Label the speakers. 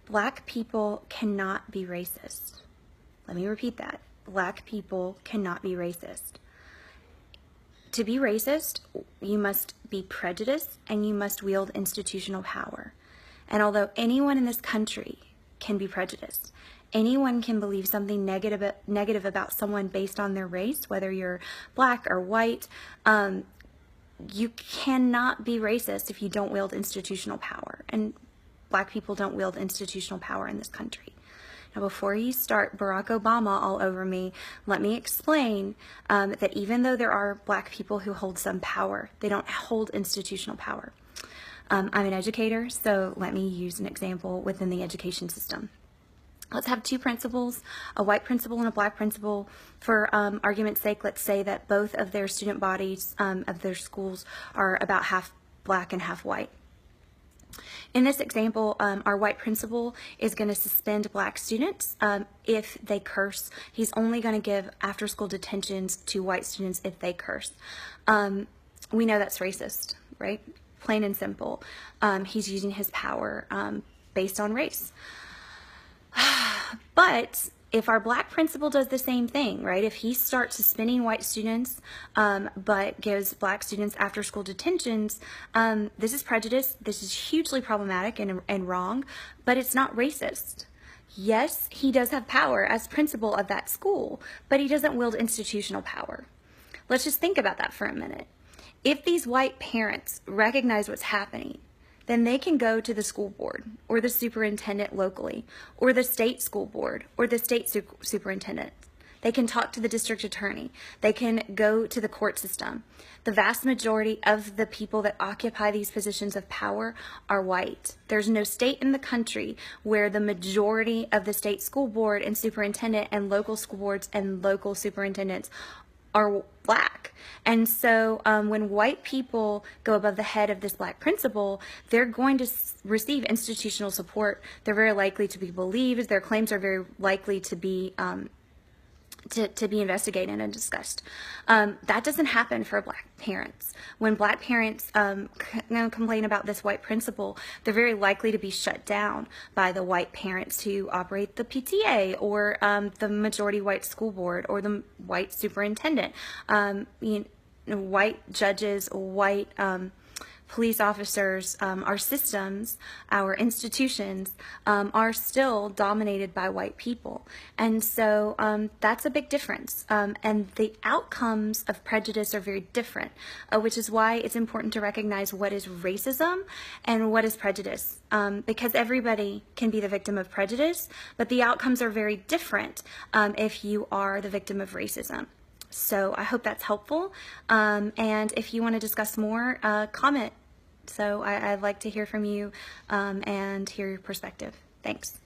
Speaker 1: Black people cannot be racist. Let me repeat that. Black people cannot be racist. To be racist, you must be prejudiced and you must wield institutional power. And although anyone in this country can be prejudiced, anyone can believe something negative about someone based on their race, whether you're black or white, you cannot be racist if you don't wield institutional power. And Black people don't wield institutional power in this country. Now, before you start Barack Obama all over me, let me explain that even though there are Black people who hold some power, they don't hold institutional power. I'm an educator, so let me use an example within the education system. Let's have two principals, a white principal and a black principal. For argument's sake, let's say that both of their student bodies of their schools are about half black and half white. In this example, our white principal is going to suspend black students if they curse. He's only going to give after-school detentions to white students if they curse. We know that's racist, right? Plain and simple. He's using his power based on race. But if our black principal does the same thing, right? If he starts suspending white students but gives black students after-school detentions, this is prejudice. This is hugely problematic and wrong, but it's not racist. Yes, he does have power as principal of that school, but he doesn't wield institutional power. Let's just think about that for a minute. If these white parents recognize what's happening, then they can go to the school board or the superintendent locally or the state school board or the state superintendent. They can talk to the district attorney. They can go to the court system. The vast majority of the people that occupy these positions of power are white. There's no state in the country where the majority of the state school board and superintendent and local school boards and local superintendents are black. And so when white people go above the head of this black principal, they're going to receive institutional support. They're very likely to be believed. Their claims are very likely to be investigated and discussed. That doesn't happen for black parents. When black parents complain about this white principal, they're very likely to be shut down by the white parents who operate the PTA or the majority white school board or the white superintendent. White judges, white police officers, our systems, our institutions are still dominated by white people. And so that's a big difference. And the outcomes of prejudice are very different, which is why it's important to recognize what is racism and what is prejudice. Because everybody can be the victim of prejudice, but the outcomes are very different if you are the victim of racism. So I hope that's helpful. And if you want to discuss more, comment. So I'd like to hear from you and hear your perspective. Thanks.